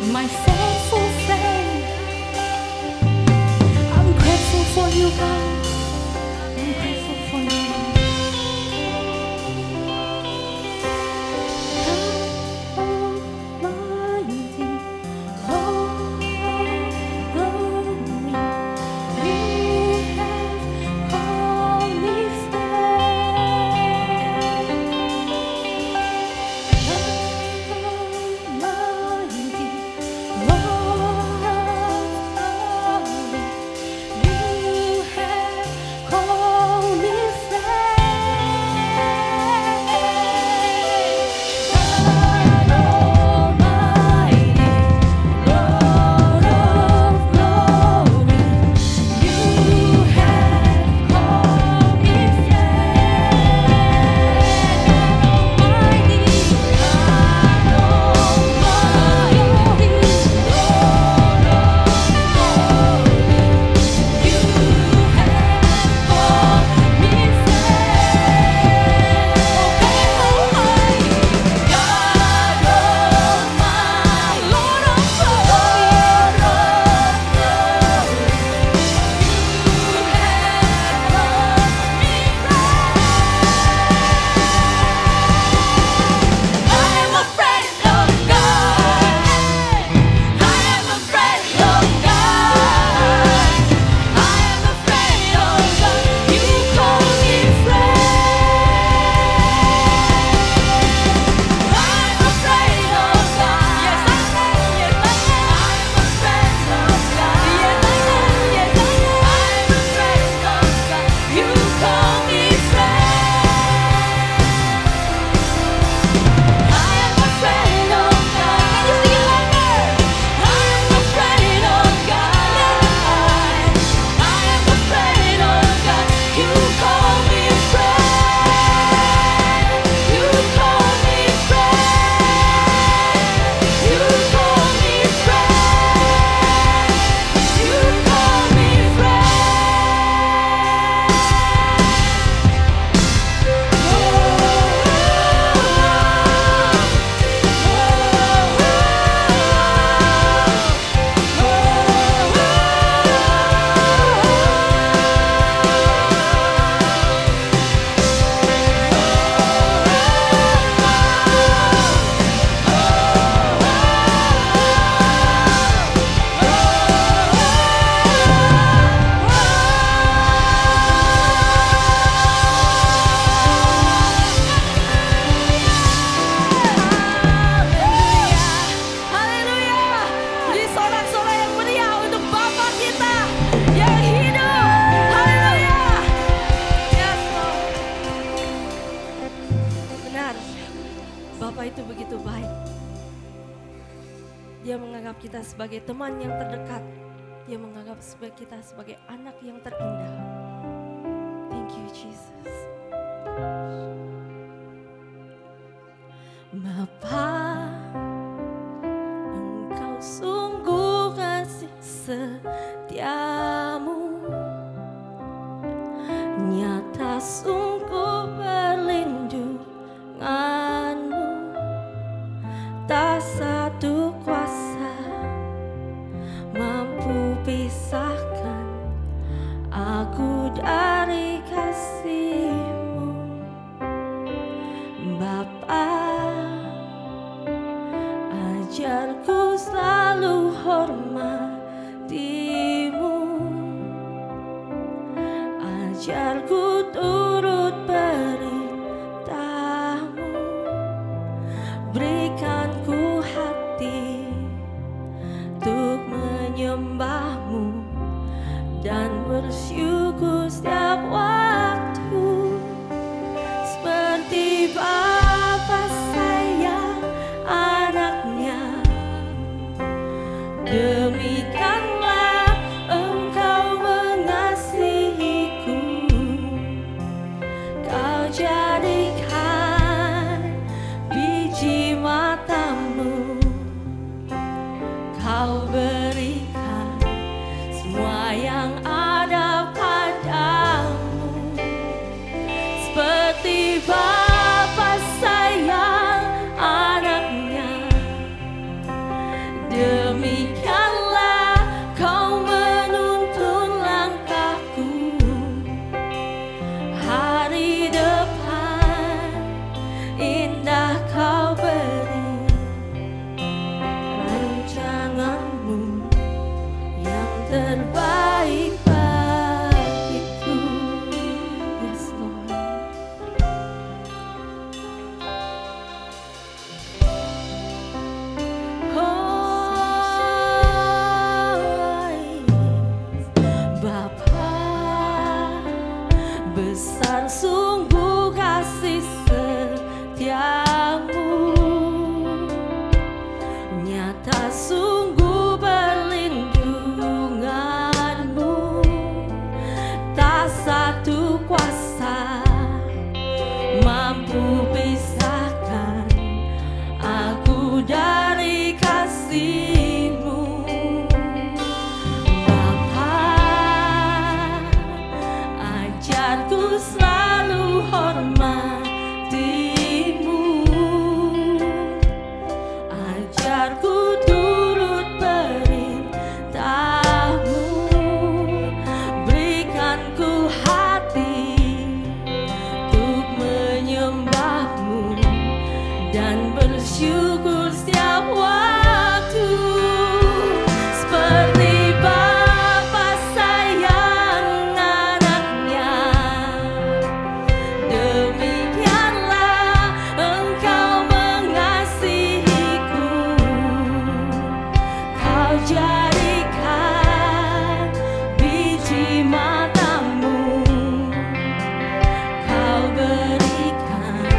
my faithful friend. I'm grateful for you, God. I'm grateful for you. Bapa itu begitu baik. Dia menganggap kita sebagai teman yang terdekat. Dia menganggap kita sebagai anak yang terindah. Thank you, Jesus. Bapa, Engkau sungguh kasih setiamu, nyata sungguh perlindunganmu. Tak satu kuasa mampu pisahkan aku dari kasih-Mu. Bapa, ajarku selalu hormati-Mu, ajarku turut perintah-Mu, berikan ku hati untuk menyembah-Mu dan bersyukur setiap waktu. Seperti Bapa sayang anaknya, demikianlah Engkau mengasihiku. Kau jadikan biji mata-Mu, Kau berikan semua yang ada padamu. Seperti Bapa sayang anaknya, Demikianlah kau menuntun langkahku, hari depan indah kau beri, rancanganmu yang terbaik bagiku. Yes Lord. Bapa, besar sungguh kasih setiamu, nyata sungguh perlindunganmu, tak satu kuasa mampu pisahkan aku dari kasih-Mu. Ajarku selalu hormati-Mu, ajarku turut perintah-Mu, berikanku hati untuk menyembah-Mu dan bersyukur setiap waktu. Seperti Bapa sayang anaknya, demikianlah Engkau mengasihiku. Kau jadikan biji mata-Mu, Kau berikan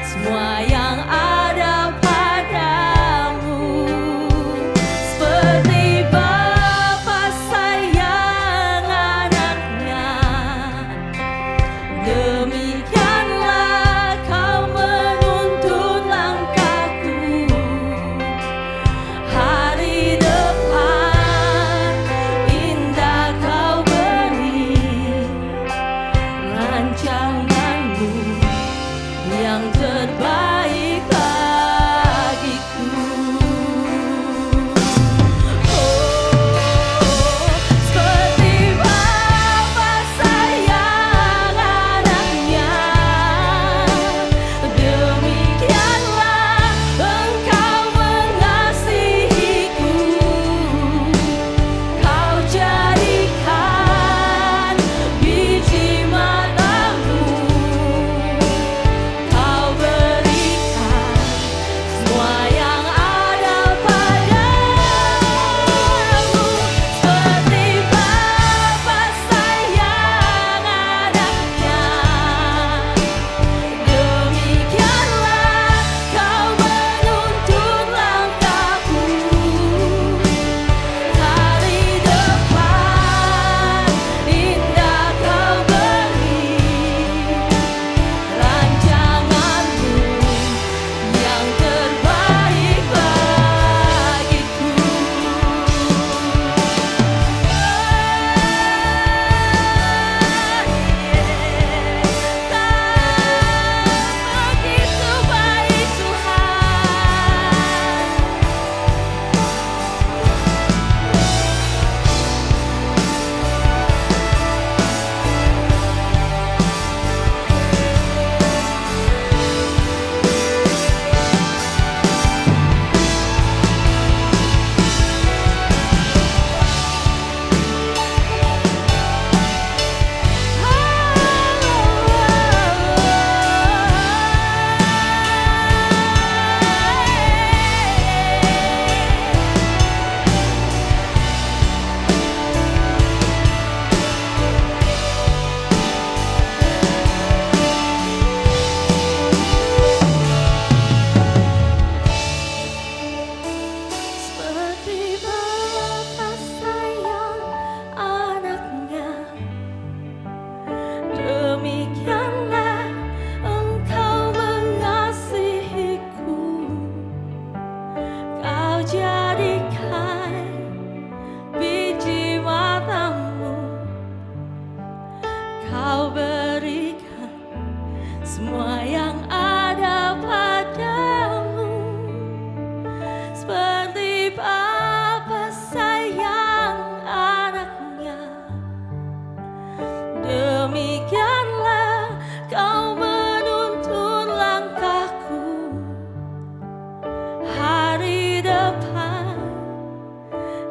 semua yang ada padamu. Seperti Bapa sayang anaknya, demikianlah kau menuntun langkahku, hari depan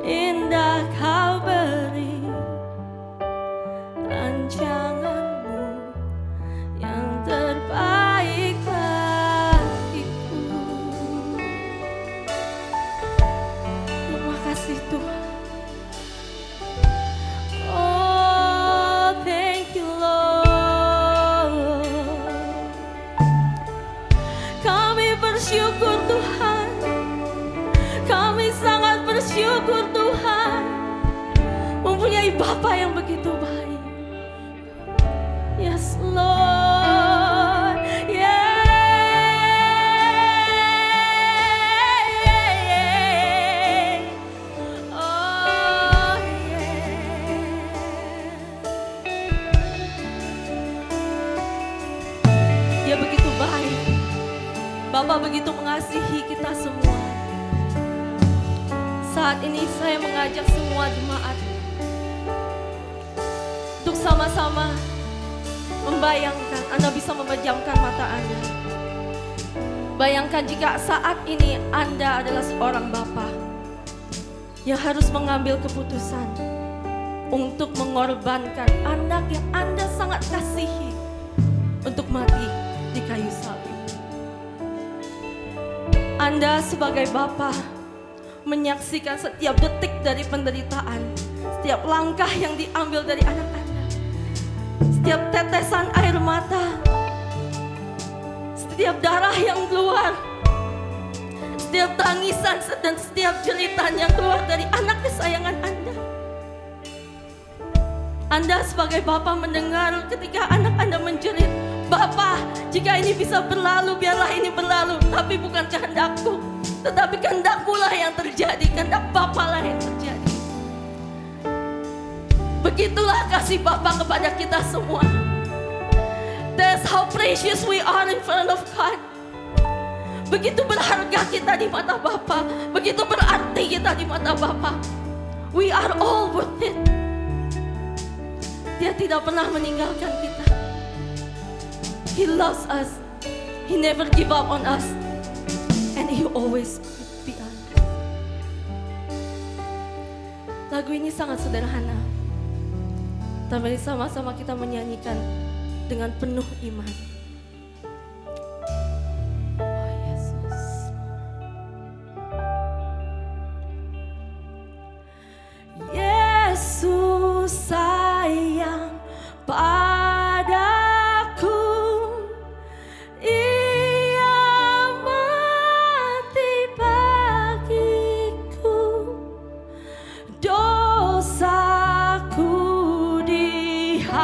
indah Kau beri rancanganmu yang terbaik bagiku. Terima kasih Tuhan. Oh, thank you Lord. Kami bersyukur Tuhan. Kami sangat bersyukur Tuhan mempunyai Bapa yang begitu baik. Yes Lord, yeah, oh yeah. Dia begitu baik. Bapa begitu mengasihi kita semua. Saat ini saya mengajak semua jemaat untuk sama-sama membayangkan, Anda bisa memejamkan mata Anda. Bayangkan jika saat ini Anda adalah seorang bapa yang harus mengambil keputusan untuk mengorbankan anak yang Anda sangat kasihi untuk mati di kayu salib. Anda sebagai bapa menyaksikan setiap detik dari penderitaan, setiap langkah yang diambil dari anak Anda, setiap tetesan air mata, setiap darah yang keluar, setiap tangisan dan setiap jeritan yang keluar dari anak kesayangan Anda. Anda sebagai bapa mendengar ketika anak Anda menjerit, "Bapa, jika ini bisa berlalu, biarlah ini berlalu, tapi bukan kehendakku, tetapi kehendak-Mu lah yang terjadi, kehendak Bapa lah yang terjadi." Begitulah kasih Bapa kepada kita semua. That's how precious we are in front of God. Begitu berharga kita di mata Bapa, begitu berarti kita di mata Bapa. We are all worth it. Dia tidak pernah meninggalkan kita. He loves us. He never give up on us. And He always be on us. Lagu ini sangat sederhana, tapi sama-sama kita menyanyikan dengan penuh iman. Oh Yesus, Yesus sayang padaku. Ia mati bagiku, dosaku dihapusnya,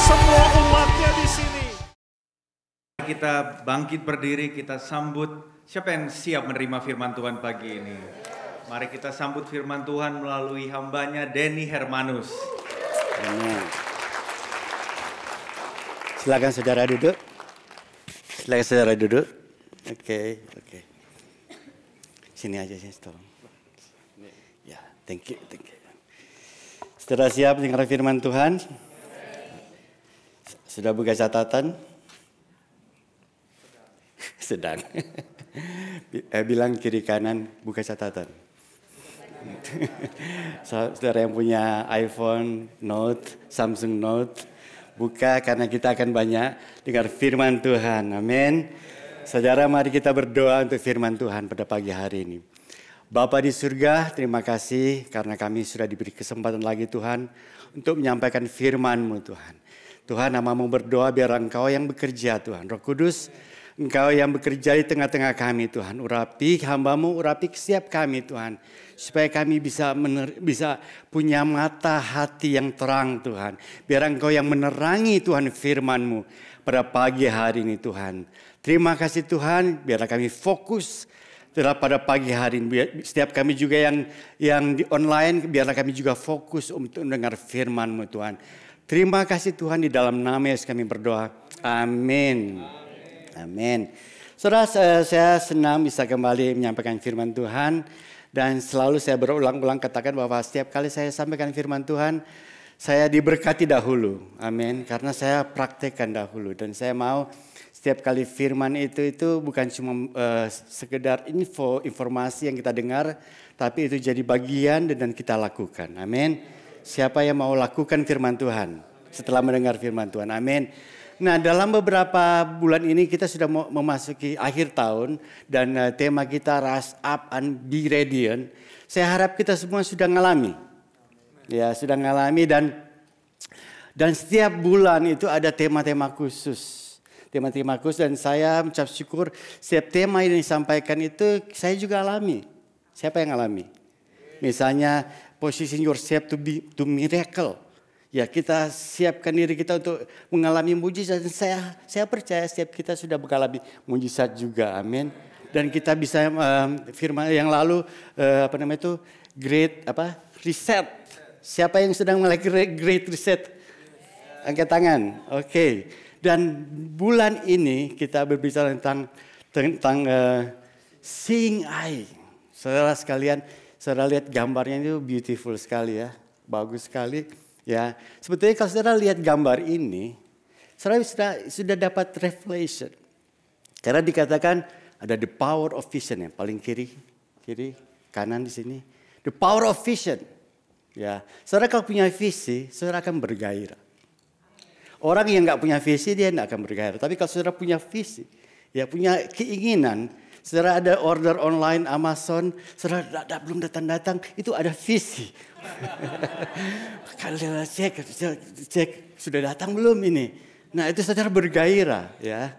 semua umatnya di sini. Kita bangkit berdiri, kita sambut siapa yang siap menerima firman Tuhan pagi ini. Mari kita sambut firman Tuhan melalui hambanya Denny Hermanus. Amin. Silakan saudara duduk. Silakan saudara duduk. Oke. Sini aja sih, tolong. Ya, thank you. Saudara siap dengar firman Tuhan? Sudah buka catatan? Sedang. Bilang kiri kanan buka catatan. Saudara yang punya iPhone, Note, Samsung Note, buka karena kita akan banyak dengar firman Tuhan. Amin. Saudara, mari kita berdoa untuk firman Tuhan pada pagi hari ini. Bapa di surga, terima kasih karena kami sudah diberi kesempatan lagi Tuhan untuk menyampaikan firman-Mu Tuhan. Tuhan, namamu berdoa biar Engkau yang bekerja Tuhan. Roh Kudus, Engkau yang bekerja di tengah-tengah kami Tuhan. Urapi hamba-Mu, urapi setiap kami Tuhan. Supaya kami bisa punya mata hati yang terang Tuhan. Biar Engkau yang menerangi Tuhan firman-Mu pada pagi hari ini Tuhan. Terima kasih Tuhan, biarlah kami fokus pada pagi hari ini. Setiap kami juga yang di online, biarlah kami juga fokus untuk mendengar firman-Mu Tuhan. Terima kasih Tuhan, di dalam nama Yesus kami berdoa. Amin. Amin. Saudara, saya senang bisa kembali menyampaikan firman Tuhan. Dan selalu saya berulang-ulang katakan bahwa setiap kali saya sampaikan firman Tuhan, saya diberkati dahulu. Amin. Karena saya praktekkan dahulu. Dan saya mau setiap kali firman itu bukan cuma sekedar informasi yang kita dengar, tapi itu jadi bagian dan kita lakukan. Amin. Siapa yang mau lakukan firman Tuhan setelah mendengar firman Tuhan? Amin. Nah, dalam beberapa bulan ini kita sudah memasuki akhir tahun dan tema kita Rise Up and Be Radiant. Saya harap kita semua sudah ngalami. Ya, sudah ngalami dan setiap bulan itu ada tema-tema khusus. Tema-tema khusus dan saya mengucap syukur setiap tema yang disampaikan itu saya juga alami. Siapa yang alami? Misalnya position yourself to miracle. Ya, kita siapkan diri kita untuk mengalami mujizat. Dan saya percaya setiap kita sudah mengalami mujizat juga. Amin. Dan kita bisa firman yang lalu great reset. Siapa yang sedang melakukan great reset? Angkat tangan. Oke. Dan bulan ini kita berbicara tentang seeing eye. Saudara sekalian, saudara lihat gambarnya itu beautiful sekali ya. Bagus sekali. Ya, sebetulnya kalau saudara lihat gambar ini, saudara sudah dapat revelation. Karena dikatakan ada the power of vision ya, paling kiri, kanan di sini. The power of vision. Ya, saudara kalau punya visi, saudara akan bergairah. Orang yang nggak punya visi dia nggak akan bergairah. Tapi kalau saudara punya visi, ya punya keinginan, saudara ada order online Amazon, saudara belum datang, itu ada visi. Kalau cek sudah datang belum ini? Nah itu saudara bergairah ya.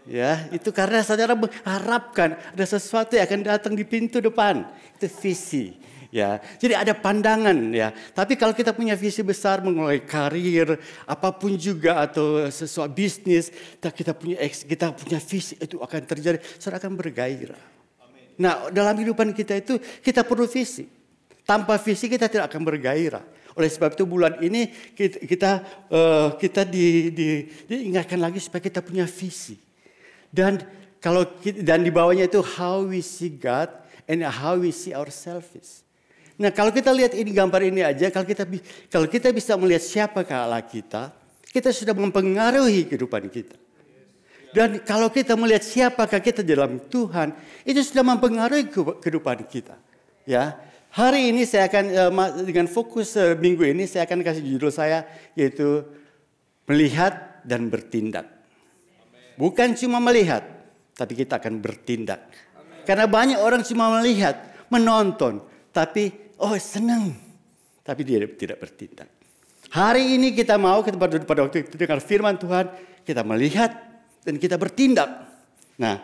Ya itu karena saudara mengharapkan ada sesuatu yang akan datang di pintu depan. Itu visi. Ya, jadi ada pandangan ya. Tapi kalau kita punya visi besar mengenai karir, apapun juga atau sesuatu bisnis, kita punya visi itu akan terjadi. Saudara akan bergairah. Nah, dalam kehidupan kita itu kita perlu visi. Tanpa visi kita tidak akan bergairah. Oleh sebab itu bulan ini kita diingatkan lagi supaya kita punya visi. Dan di bawahnya itu how we see God and how we see ourselves. Nah, kalau kita lihat ini gambar ini aja, kalau kita bisa melihat siapakah Allah kita sudah mempengaruhi kehidupan kita. Dan kalau kita melihat siapakah kita dalam Tuhan, itu sudah mempengaruhi kehidupan kita. Ya, hari ini saya akan dengan fokus minggu ini saya akan kasih judul saya yaitu melihat dan bertindak. Bukan cuma melihat, tapi kita akan bertindak. Karena banyak orang cuma melihat, menonton, tapi senang, tapi dia tidak bertindak. Hari ini kita mau pada waktu itu dengar firman Tuhan, kita melihat dan kita bertindak. Nah,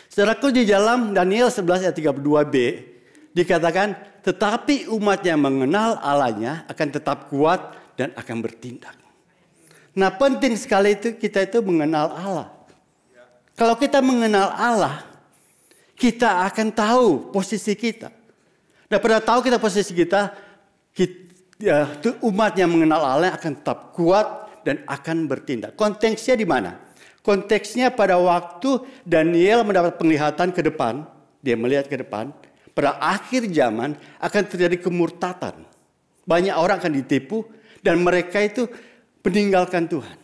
saudaraku di dalam Daniel 11 ayat 32b dikatakan, tetapi umatnya mengenal Allahnya akan tetap kuat dan akan bertindak. Nah, penting sekali itu kita itu mengenal Allah. Kalau kita mengenal Allah, kita akan tahu posisi kita. Dan pada tahu kita posisi kita umat yang mengenal Allah akan tetap kuat dan akan bertindak. Konteksnya di mana? Konteksnya pada waktu Daniel mendapat penglihatan ke depan, dia melihat ke depan, pada akhir zaman akan terjadi kemurtatan. Banyak orang akan ditipu dan mereka itu meninggalkan Tuhan.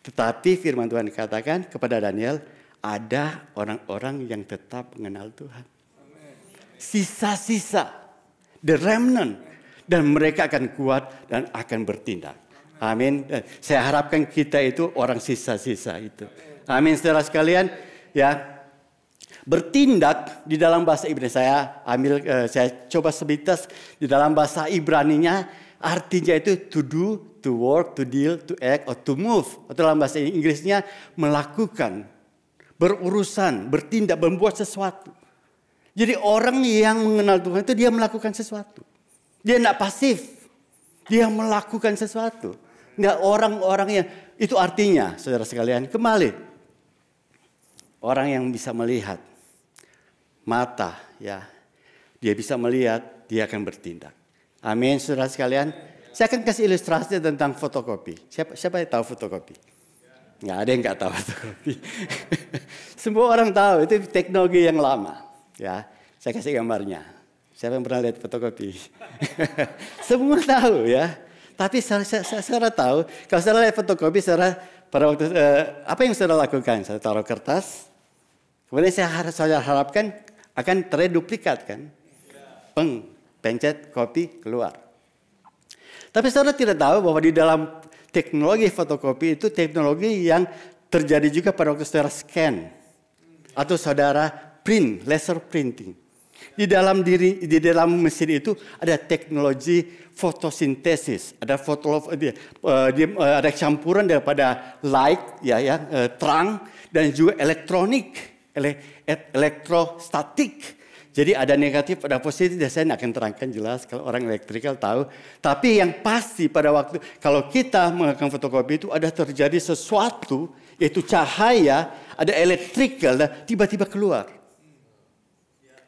Tetapi firman Tuhan dikatakan kepada Daniel, ada orang-orang yang tetap mengenal Tuhan. Sisa-sisa, the remnant, dan mereka akan kuat dan akan bertindak. Amin. Saya harapkan kita itu orang sisa-sisa itu. Amin, saudara sekalian. Ya, bertindak di dalam bahasa Ibrani saya coba sebitas di dalam bahasa Ibraninya artinya itu to do, to work, to deal, to act, or to move. Atau dalam bahasa Inggrisnya melakukan, berurusan, bertindak, membuat sesuatu. Jadi orang yang mengenal Tuhan itu dia melakukan sesuatu. Dia tidak pasif. Dia melakukan sesuatu. Nggak orang-orang yang itu artinya, saudara sekalian, kembali. Orang yang bisa melihat mata, ya, dia bisa melihat, dia akan bertindak. Amin, saudara sekalian. Saya akan kasih ilustrasi tentang fotokopi. Siapa yang tahu fotokopi? Nggak ada yang nggak tahu fotokopi. Semua orang tahu itu teknologi yang lama. Ya, saya kasih gambarnya. Siapa yang pernah lihat fotokopi? Semua tahu ya. Tapi saya tahu, kalau saya lihat fotokopi, pada waktu apa yang saya lakukan? Saya taruh kertas, kemudian saya harapkan akan terduplikat kan? Pencet kopi keluar. Tapi saudara tidak tahu bahwa di dalam teknologi fotokopi itu teknologi yang terjadi juga pada waktu saudara scan atau saudara print, laser printing. Di dalam mesin itu ada teknologi fotosintesis, ada ada campuran daripada light, terang, dan juga elektrostatik. Jadi ada negatif, ada positif. Saya akan terangkan jelas kalau orang elektrikal tahu. Tapi yang pasti pada waktu kalau kita melakukan fotokopi itu ada terjadi sesuatu, yaitu cahaya, ada elektrikal, dan tiba-tiba keluar.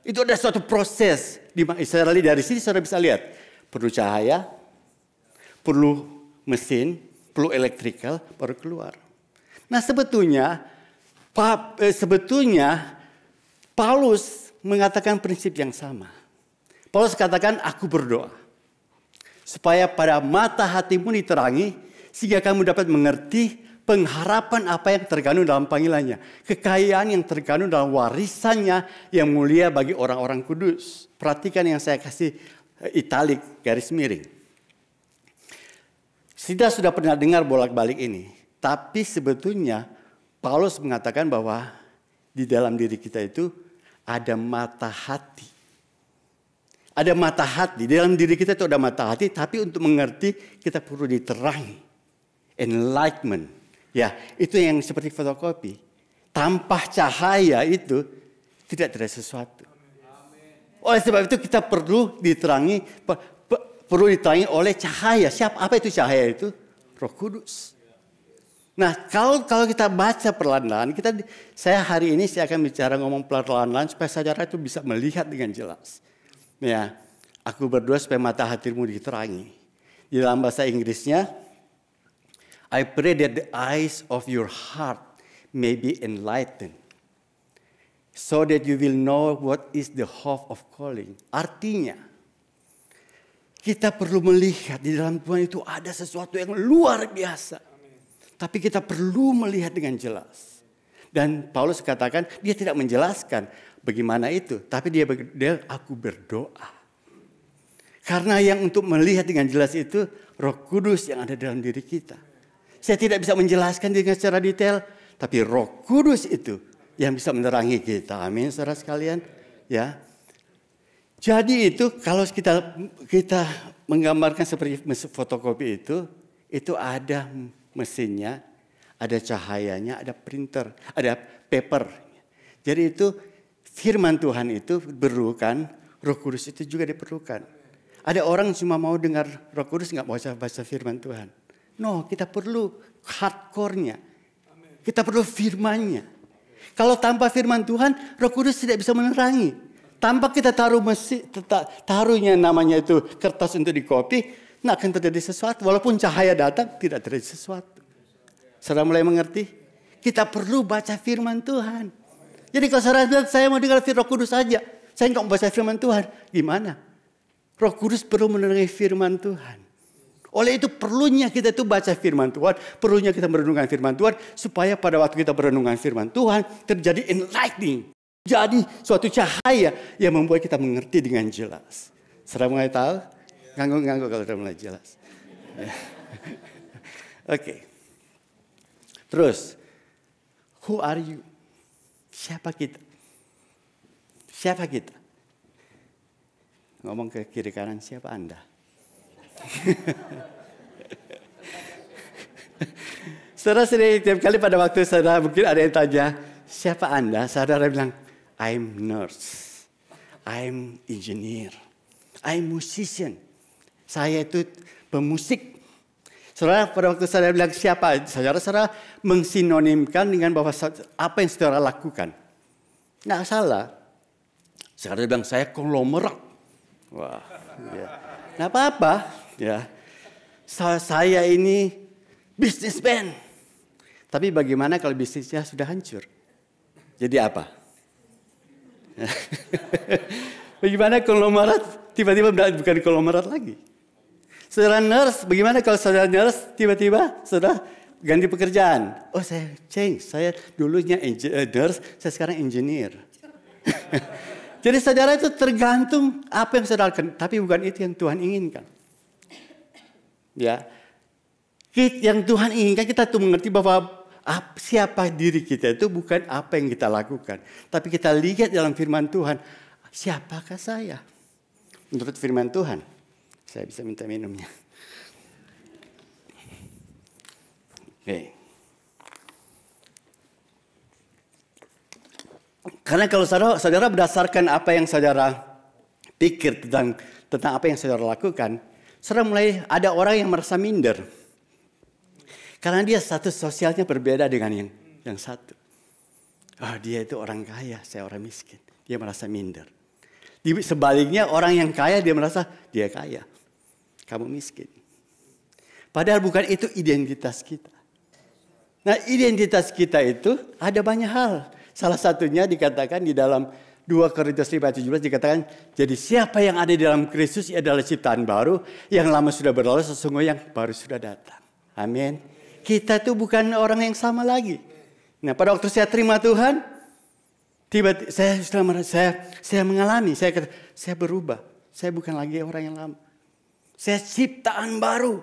Itu ada suatu proses. Dari sini saudara bisa lihat. Perlu cahaya, perlu mesin, perlu elektrikal, baru keluar. Nah sebetulnya Paulus mengatakan prinsip yang sama. Paulus katakan, aku berdoa. Supaya pada mata hatimu diterangi, sehingga kamu dapat mengerti pengharapan apa yang terkandung dalam panggilannya. Kekayaan yang terkandung dalam warisannya yang mulia bagi orang-orang kudus. Perhatikan yang saya kasih italik, garis miring. Kita sudah pernah dengar bolak-balik ini. Tapi sebetulnya Paulus mengatakan bahwa di dalam diri kita itu ada mata hati. Ada mata hati. Di dalam diri kita itu ada mata hati. Tapi untuk mengerti kita perlu diterangi. Enlightenment. Ya, itu yang seperti fotokopi. Tanpa cahaya itu tidak ada sesuatu. Oleh sebab itu kita perlu diterangi oleh cahaya. Apa itu cahaya itu? Roh Kudus. Nah, kalau kita baca perlahan-lahan, saya hari ini akan bicara ngomong perlahan-lahan supaya saudara itu bisa melihat dengan jelas. Ya, aku berdoa supaya mata hatimu diterangi. Di dalam bahasa Inggrisnya, I pray that the eyes of your heart may be enlightened, so that you will know what is the hope of calling. Artinya, kita perlu melihat di dalam Tuhan itu ada sesuatu yang luar biasa. Tapi kita perlu melihat dengan jelas. Dan Paulus katakan, dia tidak menjelaskan bagaimana itu. Tapi dia aku berdoa. Karena yang untuk melihat dengan jelas itu, Roh Kudus yang ada dalam diri kita. Saya tidak bisa menjelaskan dengan secara detail, tapi Roh Kudus itu yang bisa menerangi kita. Amin, saudara sekalian. Ya. Jadi itu kalau kita menggambarkan seperti fotokopi itu ada mesinnya, ada cahayanya, ada printer, ada paper. Jadi itu firman Tuhan itu diperlukan, Roh Kudus itu juga diperlukan. Ada orang cuma mau dengar Roh Kudus, nggak mau baca firman Tuhan. No, kita perlu hardcore-nya. Kita perlu firman-nya. Kalau tanpa firman Tuhan, Roh Kudus tidak bisa menerangi. Tanpa kita taruhnya namanya itu kertas untuk dikopi, tidak akan terjadi sesuatu. Walaupun cahaya datang, tidak terjadi sesuatu. Saudara mulai mengerti? Kita perlu baca firman Tuhan. Jadi kalau saudara bilang, saya mau dengar Roh Kudus saja. Saya nggak mau baca firman Tuhan. Gimana? Roh Kudus perlu menerangi firman Tuhan. Oleh itu perlunya kita itu baca firman Tuhan. Perlunya kita merenungkan firman Tuhan. Supaya pada waktu kita merenungkan firman Tuhan. Terjadi enlightening. Jadi suatu cahaya yang membuat kita mengerti dengan jelas. Saudara mulai tahu? Ngangguk-ngangguk kalau sudah mulai jelas. Oke. Terus. Who are you? Siapa kita? Siapa kita? Ngomong ke kiri kanan, siapa Anda? Saudara sendiri tiap kali pada waktu saudara mungkin ada yang tanya, siapa Anda? Saudara bilang, I'm nurse, I'm engineer, I'm musician. Saya itu pemusik. Saudara pada waktu saudara bilang siapa? Saudara mengsinonimkan dengan bahwa apa yang saudara lakukan. Nggak salah. Saudara bilang saya konglomerat. Wah, ya. Nggak apa-apa. Ya, saya ini businessman. Tapi bagaimana kalau bisnisnya sudah hancur? Jadi apa? Bagaimana konglomerat tiba-tiba bukan konglomerat lagi? Saudara nurse, bagaimana kalau saudara nurse tiba-tiba saudara ganti pekerjaan? Oh saya change, saya dulunya nurse, saya sekarang engineer. Jadi saudara itu tergantung apa yang saudara lakukan, tapi bukan itu yang Tuhan inginkan. Ya, yang Tuhan inginkan kita tuh mengerti bahwa siapa diri kita itu bukan apa yang kita lakukan, tapi kita lihat dalam firman Tuhan, siapakah saya? Menurut firman Tuhan, saya bisa minta minumnya. Oke. Karena kalau saudara berdasarkan apa yang saudara pikir tentang apa yang saudara lakukan, saudara mulai ada orang yang merasa minder. Karena dia status sosialnya berbeda dengan yang satu. Oh, dia itu orang kaya, saya orang miskin. Dia merasa minder. Sebaliknya orang yang kaya dia merasa dia kaya. Kamu miskin. Padahal bukan itu identitas kita. Nah, identitas kita itu ada banyak hal. Salah satunya dikatakan di dalam 2 Korintus 5:17 dikatakan, jadi siapa yang ada di dalam Kristus adalah ciptaan baru, yang lama sudah berlalu, sesungguhnya yang baru sudah datang. Amin. Kita tuh bukan orang yang sama lagi. Nah, pada waktu saya terima Tuhan, tiba-tiba saya mengalami, saya berubah. Saya bukan lagi orang yang lama. Saya ciptaan baru.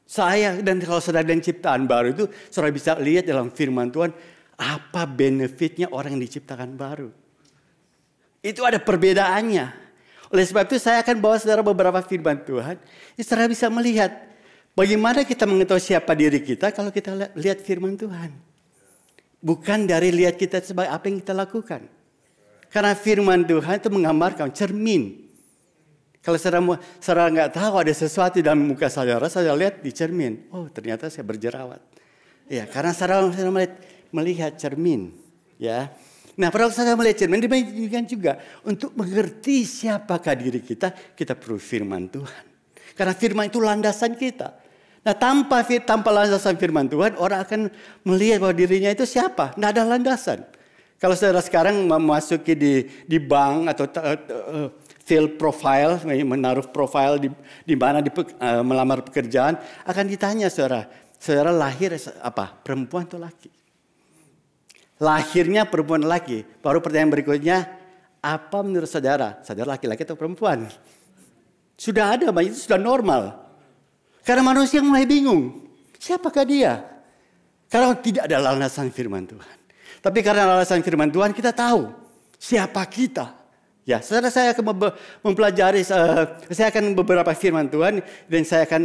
Saya dan kalau saudara dan ciptaan baru itu, saudara bisa lihat dalam firman Tuhan, apa benefitnya orang yang diciptakan baru. Itu ada perbedaannya. Oleh sebab itu saya akan bawa saudara beberapa firman Tuhan. Saudara bisa melihat bagaimana kita mengetahui siapa diri kita kalau kita lihat firman Tuhan. Bukan dari lihat kita sebagai apa yang kita lakukan. Karena firman Tuhan itu menggambarkan cermin. Kalau saudara nggak tahu ada sesuatu dalam muka saudara lihat di cermin. Oh ternyata saya berjerawat. Ya, karena saudara melihat cermin, ya. Nah, pada waktu saya melihat cermin, demikian juga untuk mengerti siapakah diri kita perlu firman Tuhan. Karena firman itu landasan kita. Nah, tanpa landasan firman Tuhan, orang akan melihat bahwa dirinya itu siapa. Nggak ada landasan. Kalau saudara sekarang memasuki di bank atau field profile, menaruh profile di mana melamar pekerjaan, akan ditanya saudara lahir apa? Perempuan atau laki? Lahirnya perempuan laki. Baru pertanyaan berikutnya, apa menurut saudara? Saudara laki-laki atau perempuan? Sudah ada, itu sudah normal. Karena manusia mulai bingung. Siapakah dia? Karena tidak ada landasan firman Tuhan. Tapi karena landasan firman Tuhan kita tahu siapa kita. Ya, saudara saya akan mempelajari, saya akan beberapa firman Tuhan dan saya akan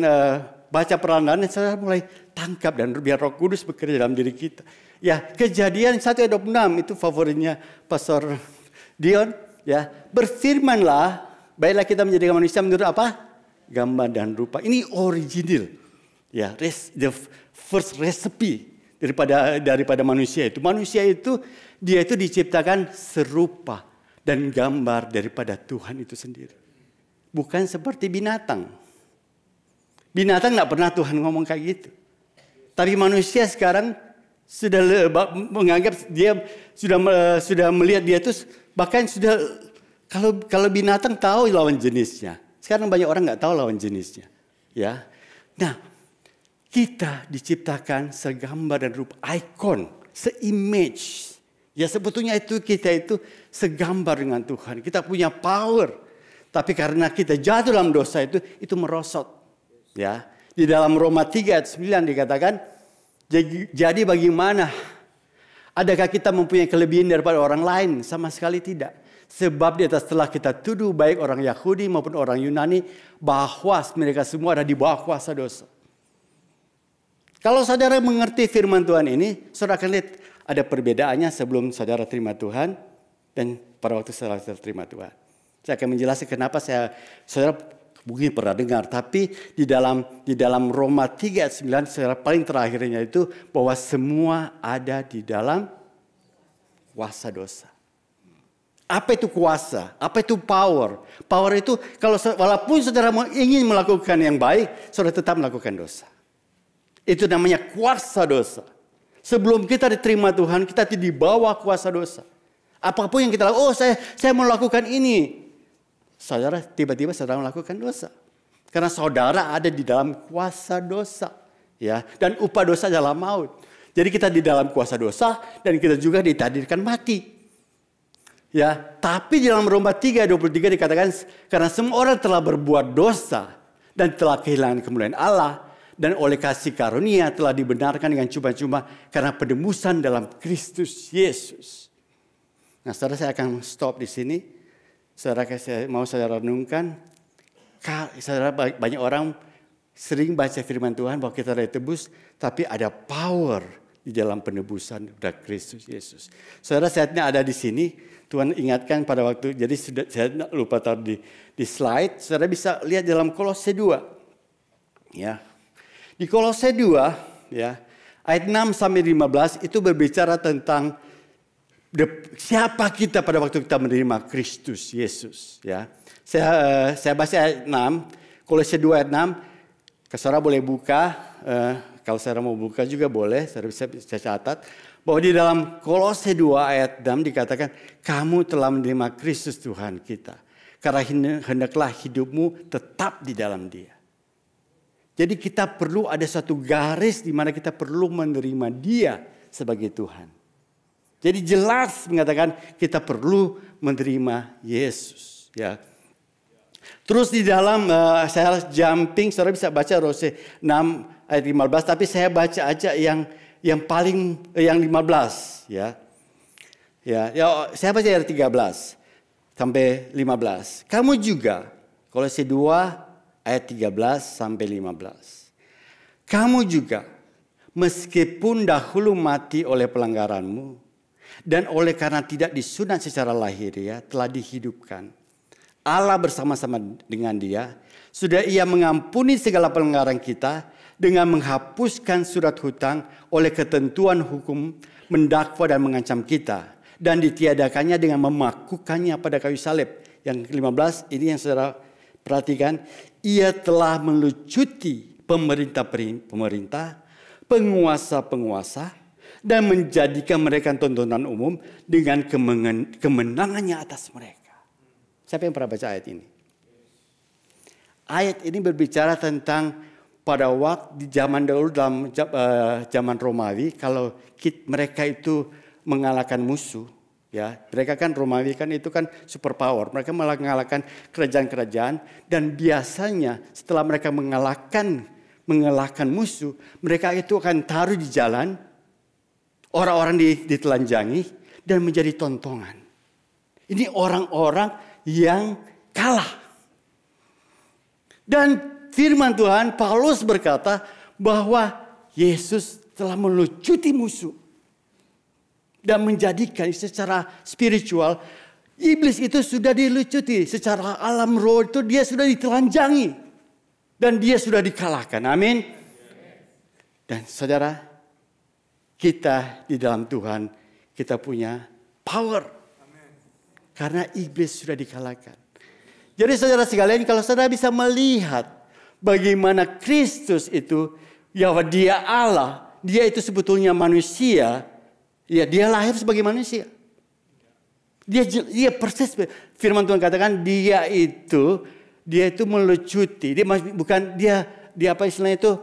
baca perandaan dan saudara mulai tangkap dan biar Roh Kudus bekerja dalam diri kita. Ya, Kejadian 1:26 itu favoritnya Pastor Dion. Ya, berfirmanlah, baiklah kita menjadikan manusia menurut apa? Gambar dan rupa. Ini original. Ya, the first recipe daripada manusia itu. Manusia itu dia itu diciptakan serupa dan gambar daripada Tuhan itu sendiri. Bukan seperti binatang. Binatang nggak pernah Tuhan ngomong kayak gitu. Tapi manusia sekarang sudah menganggap dia sudah melihat dia itu bahkan sudah kalau binatang tahu lawan jenisnya. Sekarang banyak orang nggak tahu lawan jenisnya. Ya, nah kita diciptakan segambar dan rupa, ikon, se-image. Ya sebetulnya kita itu segambar dengan Tuhan. Kita punya power. Tapi karena kita jatuh dalam dosa itu merosot. Ya, di dalam Roma 3 ayat 9 dikatakan, jadi bagaimana? Adakah kita mempunyai kelebihan daripada orang lain? Sama sekali tidak. Sebab di atas telah kita tuduh baik orang Yahudi maupun orang Yunani bahwa mereka semua ada di bawah kuasa dosa. Kalau saudara mengerti firman Tuhan ini, saudara akan lihat ada perbedaannya sebelum saudara terima Tuhan dan pada waktu saudara terima Tuhan. Saya akan menjelaskan kenapa saudara mungkin pernah dengar, tapi di dalam Roma 3 ayat 9 saudara paling terakhirnya itu bahwa semua ada di dalam kuasa dosa. Apa itu kuasa? Apa itu power? Power itu kalau walaupun saudara ingin melakukan yang baik, saudara tetap melakukan dosa. Itu namanya kuasa dosa. Sebelum kita diterima Tuhan, kita di bawah kuasa dosa. Apapun yang kita lakukan, saya mau lakukan ini. Saudara tiba-tiba saudara melakukan dosa. Karena saudara ada di dalam kuasa dosa. Ya, dan upah dosa adalah maut. Jadi kita di dalam kuasa dosa dan kita juga ditakdirkan mati. Ya, tapi di dalam Roma 3:23 dikatakan karena semua orang telah berbuat dosa dan telah kehilangan kemuliaan Allah dan oleh kasih karunia telah dibenarkan dengan cuma-cuma karena penebusan dalam Kristus Yesus. Nah, saudara saya akan stop di sini. Saudara mau saya renungkan. Saudara banyak orang sering baca firman Tuhan bahwa kita sudah ditebus, tapi ada power di dalam penebusan dari Kristus Yesus. Saudara saatnya ada di sini. Tuhan ingatkan pada waktu, jadi saya lupa taruh di slide. Saudara bisa lihat dalam Kolose 2. Ya. Di Kolose 2, ya, ayat 6 sampai 15 itu berbicara tentang siapa kita pada waktu kita menerima Kristus Yesus. Ya. Saya baca ayat 6, Kolose 2 ayat 6. Saudara boleh buka, kalau saudara mau buka juga boleh, saudara bisa catat. Bahwa di dalam Kolose 2 ayat 6 dikatakan, kamu telah menerima Kristus Tuhan kita. Karena hendaklah hidupmu tetap di dalam Dia. Jadi kita perlu ada satu garis di mana kita perlu menerima Dia sebagai Tuhan. Jadi jelas mengatakan kita perlu menerima Yesus. Ya. Terus di dalam saya jumping, saudara bisa baca Kolose 6 ayat 15, tapi saya baca aja yang 15 ya. Ya, saya baca ayat 13 sampai 15. Kamu juga Kolose 2 ayat 13 sampai 15. Kamu juga meskipun dahulu mati oleh pelanggaranmu dan oleh karena tidak disunat secara lahiriah telah dihidupkan. Allah bersama-sama dengan Dia sudah Ia mengampuni segala pelanggaran kita dengan menghapuskan surat hutang oleh ketentuan hukum mendakwa dan mengancam kita. Dan ditiadakannya dengan memakukannya pada kayu salib. Yang 15 ini yang saudara perhatikan. Ia telah melucuti pemerintah, penguasa-penguasa. Dan menjadikan mereka tontonan umum dengan kemenangannya atas mereka. Siapa yang pernah baca ayat ini? Ayat ini berbicara tentang pada waktu di zaman dahulu dalam zaman Romawi, kalau mereka itu mengalahkan musuh, ya mereka kan Romawi kan itu kan superpower, mereka mengalahkan kerajaan-kerajaan dan biasanya setelah mereka mengalahkan musuh, mereka itu akan taruh di jalan, orang-orang ditelanjangi dan menjadi tontonan. Ini orang-orang yang kalah. Dan firman Tuhan, Paulus berkata bahwa Yesus telah melucuti musuh. Dan menjadikan secara spiritual, iblis itu sudah dilucuti. Secara alam roh itu dia sudah ditelanjangi. Dan dia sudah dikalahkan. Amin. Dan saudara, kita di dalam Tuhan, kita punya power. Karena iblis sudah dikalahkan. Jadi saudara sekalian, kalau saudara bisa melihat bagaimana Kristus itu, ya dia Allah, dia itu sebetulnya manusia, ya dia lahir sebagai manusia. Dia persis, firman Tuhan katakan dia itu melecuti, dia apa istilahnya itu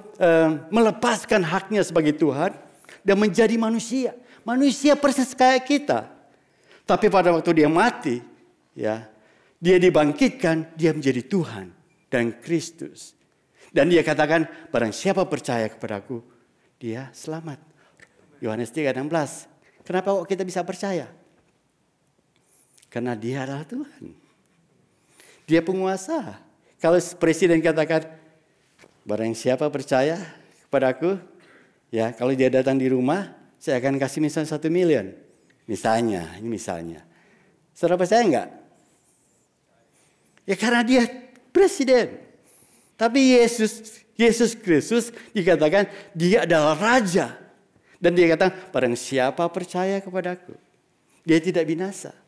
melepaskan haknya sebagai Tuhan dan menjadi manusia. Manusia persis kayak kita. Tapi pada waktu dia mati, ya, dia dibangkitkan, dia menjadi Tuhan dan Kristus. Dan dia katakan, barang siapa percaya kepadaku, dia selamat. Yohanes 3:16. Kenapa kok kita bisa percaya? Karena dia adalah Tuhan. Dia penguasa. Kalau presiden katakan, barang siapa percaya kepadaku, ya kalau dia datang di rumah, saya akan kasih misalnya 1 miliar. Misalnya, ini misalnya. Saudara percaya enggak? Ya karena dia presiden. Tapi Yesus Kristus dikatakan dia adalah raja. Dan dia katakan, barang siapa percaya kepadaku, dia tidak binasa.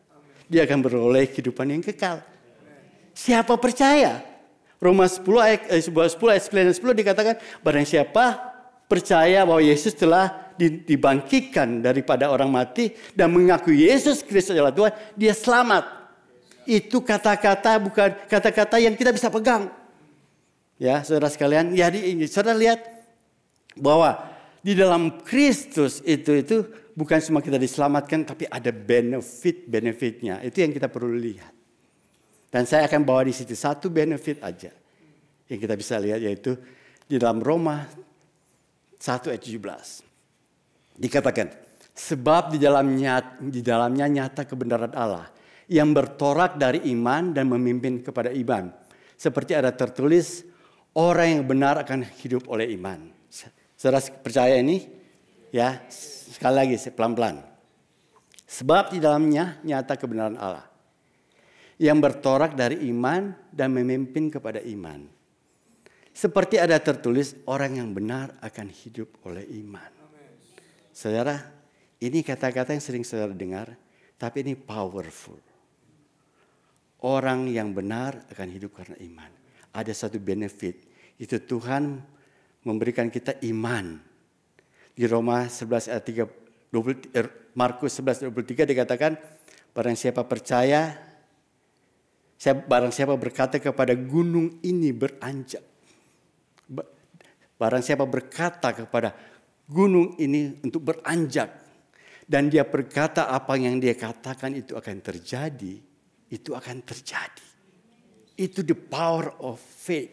Dia akan beroleh kehidupan yang kekal. Siapa percaya? Roma 10 ayat 9 dan 10 dikatakan, barang siapa percaya bahwa Yesus telah dibangkitkan daripada orang mati dan mengakui Yesus Kristus adalah Tuhan, dia selamat. Itu kata-kata bukan kata-kata yang kita bisa pegang. Ya, saudara sekalian, ya saudara lihat bahwa di dalam Kristus itu bukan cuma kita diselamatkan, tapi ada benefitnya. Itu yang kita perlu lihat. Dan saya akan bawa di situ satu benefit aja yang kita bisa lihat, yaitu di dalam Roma 1 ayat 17. Dikatakan, sebab di dalamnya nyata kebenaran Allah yang bertolak dari iman dan memimpin kepada iman. Seperti ada tertulis, orang yang benar akan hidup oleh iman. Saudara percaya ini? Ya, sekali lagi pelan-pelan. Sebab di dalamnya nyata kebenaran Allah yang bertolak dari iman dan memimpin kepada iman. Seperti ada tertulis, orang yang benar akan hidup oleh iman. Saudara, ini kata-kata yang sering saudara dengar, tapi ini powerful. Orang yang benar akan hidup karena iman. Ada satu benefit, itu Tuhan memberikan kita iman. Di Roma 11 ayat 3, Markus 11:23 dikatakan, barang siapa berkata kepada gunung ini beranjak. Barang siapa berkata kepada gunung ini untuk beranjak. Dan dia berkata apa yang dia katakan itu akan terjadi. Itu akan terjadi. Itu the power of faith.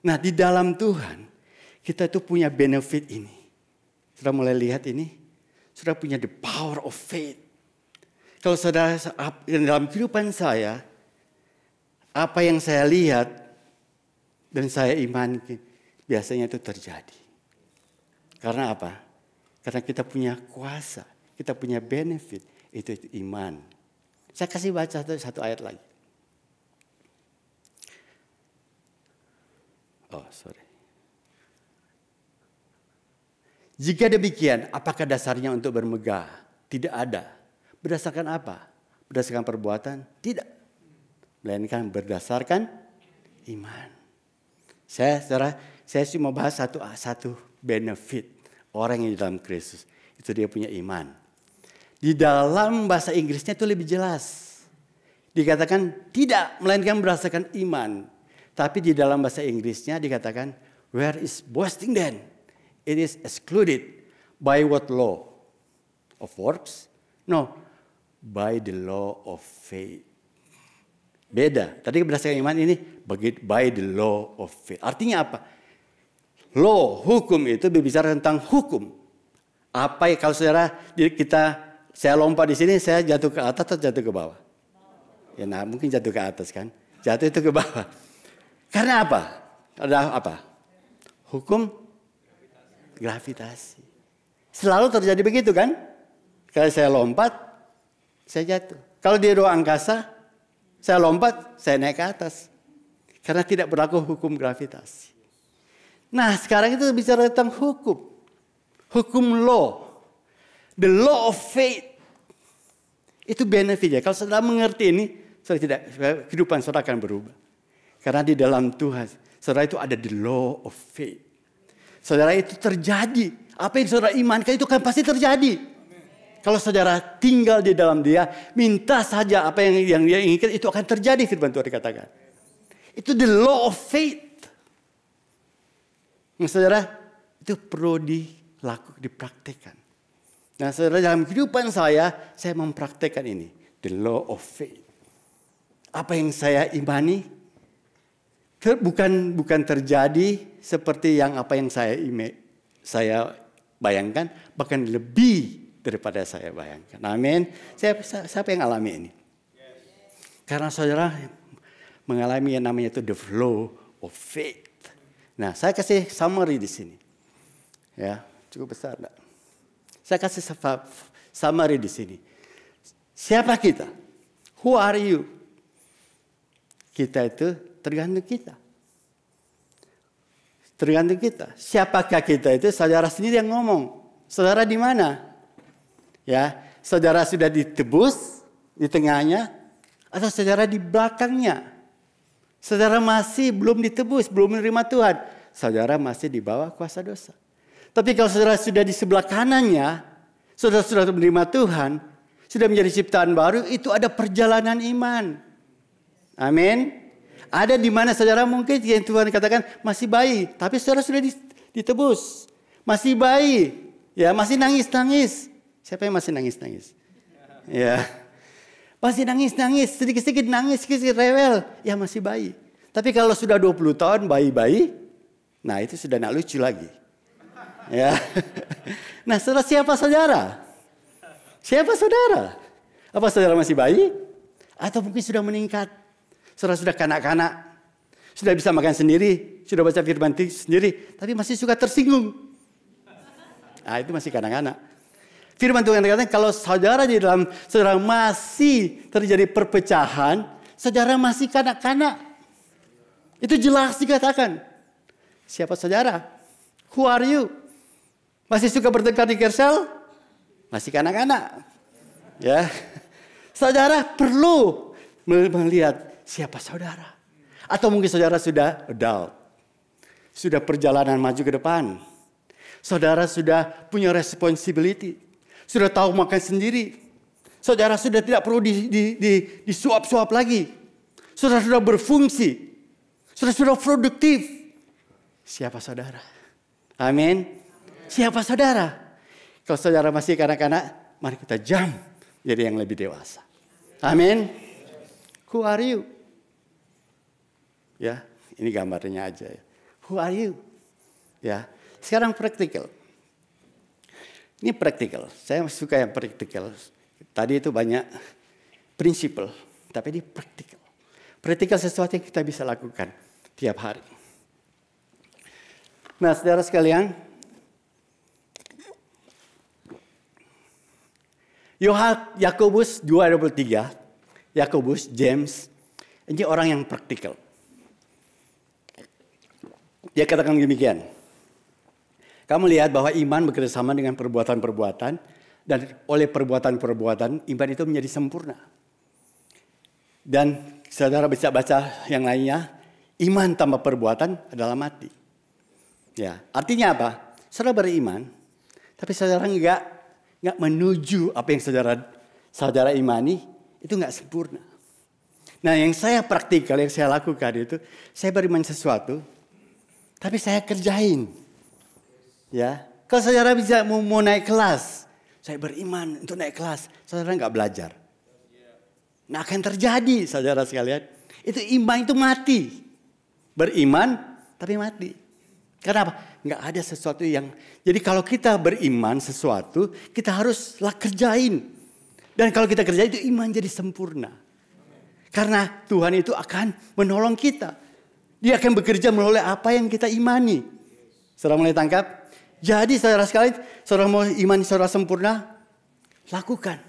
Nah di dalam Tuhan kita tuh punya benefit ini. Sudah mulai lihat ini? Sudah punya the power of faith. Kalau saudara dalam kehidupan saya, apa yang saya lihat dan saya imani, biasanya itu terjadi. Karena apa? Karena kita punya kuasa, kita punya benefit, itu iman. Saya kasih baca satu ayat lagi. Oh, sorry. Jika demikian, apakah dasarnya untuk bermegah? Tidak ada. Berdasarkan apa? Berdasarkan perbuatan? Tidak. Melainkan berdasarkan iman. Saya cuma bahas satu benefit orang yang di dalam Kristus. Itu dia punya iman. Di dalam bahasa Inggrisnya itu lebih jelas. Dikatakan tidak, melainkan berdasarkan iman. Tapi di dalam bahasa Inggrisnya dikatakan, where is boasting then? It is excluded by what law? Of works? No, by the law of faith. Beda. Tadi berdasarkan iman, ini by the law of faith. Artinya apa? Law, hukum itu berbicara tentang hukum. Apa kalau saudara saya lompat di sini, saya jatuh ke atas atau jatuh ke bawah? Ya, nah mungkin jatuh ke atas kan? Jatuh itu ke bawah. Karena apa? Ada apa? Hukum gravitasi. Selalu terjadi begitu kan? Kalau saya lompat, saya jatuh. Kalau di ruang angkasa, saya lompat, saya naik ke atas. Karena tidak berlaku hukum gravitasi. Nah sekarang itu bicara tentang hukum. Hukum law. The law of faith. Itu benefitnya. Kalau saudara mengerti ini, kehidupan saudara akan berubah. Karena di dalam Tuhan, saudara itu ada the law of faith. Saudara itu terjadi. Apa yang saudara imankan itu kan pasti terjadi. Kalau saudara tinggal di dalam Dia, minta saja apa yang Dia inginkan, itu akan terjadi, firman Tuhan dikatakan. Itu the law of faith. Nah, saudara, itu perlu dipraktekkan. Nah, saudara, dalam kehidupan saya mempraktekkan ini, the law of faith. Apa yang saya imani bukan terjadi seperti apa yang saya bayangkan, bahkan lebih daripada saya bayangkan. Amin. Siapa yang alami ini? Karena saudara mengalami yang namanya itu the flow of faith. Nah, saya kasih summary di sini. Ya, cukup besar enggak? Saya kasih summary di sini. Siapa kita? Who are you? Kita itu tergantung kita. Tergantung kita. Siapakah kita itu? Saudara sendiri yang ngomong. Saudara di mana? Ya, saudara sudah ditebus di tengahnya atau saudara di belakangnya? Saudara masih belum ditebus, belum menerima Tuhan. Saudara masih di bawah kuasa dosa. Tapi kalau saudara sudah di sebelah kanannya, saudara sudah menerima Tuhan, sudah menjadi ciptaan baru, itu ada perjalanan iman. Amin. Ada di mana saudara mungkin yang Tuhan katakan masih bayi, tapi saudara sudah ditebus. Masih bayi, ya masih nangis-nangis. Siapa yang masih nangis-nangis? Ya. Masih nangis-nangis, sedikit-sedikit nangis, sedikit rewel. Ya masih bayi. Tapi kalau sudah 20 tahun bayi-bayi, nah itu sudah nak lucu lagi. Ya. Nah, saudara siapa saudara? Siapa saudara? Apa saudara masih bayi? Atau mungkin sudah meningkat? Saudara sudah kanak-kanak. Sudah bisa makan sendiri, sudah baca firman sendiri, tapi masih suka tersinggung. Nah, itu masih kanak-kanak. Firman Tuhan katakan kalau saudara di dalam saudara masih terjadi perpecahan, saudara masih kanak-kanak. Itu jelas dikatakan. Siapa saudara? Who are you? Masih suka bertengkar di Kersel? Masih kanak-kanak. Ya. Saudara perlu melihat siapa saudara. Atau mungkin saudara sudah adult. Sudah perjalanan maju ke depan. Saudara sudah punya responsibility. Sudah tahu makan sendiri. Saudara sudah tidak perlu disuap-suap lagi. Saudara sudah berfungsi. Saudara sudah produktif. Siapa saudara? Amin. Siapa saudara? Kalau saudara masih kanak-kanak, mari kita jump jadi yang lebih dewasa. Amin. Who are you? Ya, ini gambarnya aja ya. Who are you? Ya, sekarang praktikal. Ini praktikal. Saya suka yang praktikal. Tadi itu banyak prinsipal, tapi ini praktikal. Praktikal sesuatu yang kita bisa lakukan tiap hari. Nah, saudara sekalian, Yakobus 2:23, Yakobus, James, ini orang yang praktikal. Dia katakan demikian. Kamu lihat bahwa iman bekerjasama dengan perbuatan-perbuatan. Dan oleh perbuatan-perbuatan iman itu menjadi sempurna. Dan saudara bisa baca yang lainnya. Iman tanpa perbuatan adalah mati. Ya, artinya apa? Saudara beriman. Tapi saudara enggak menuju apa yang saudara imani. Itu enggak sempurna. Nah yang saya praktikal, yang saya lakukan itu. Saya beriman sesuatu. Tapi saya kerjain. Ya, kalau saudara bisa mau naik kelas, saya beriman untuk naik kelas, saudara nggak belajar. Nah akan terjadi, saudara sekalian, itu iman itu mati, beriman tapi mati. Karena apa? Nggak ada sesuatu yang. Jadi kalau kita beriman sesuatu, kita haruslah kerjain. Dan kalau kita kerjain itu iman jadi sempurna. Karena Tuhan itu akan menolong kita. Dia akan bekerja melalui apa yang kita imani. Saudara mulai tangkap? Jadi saudara sekalian, saudara mau iman saudara sempurna, lakukan.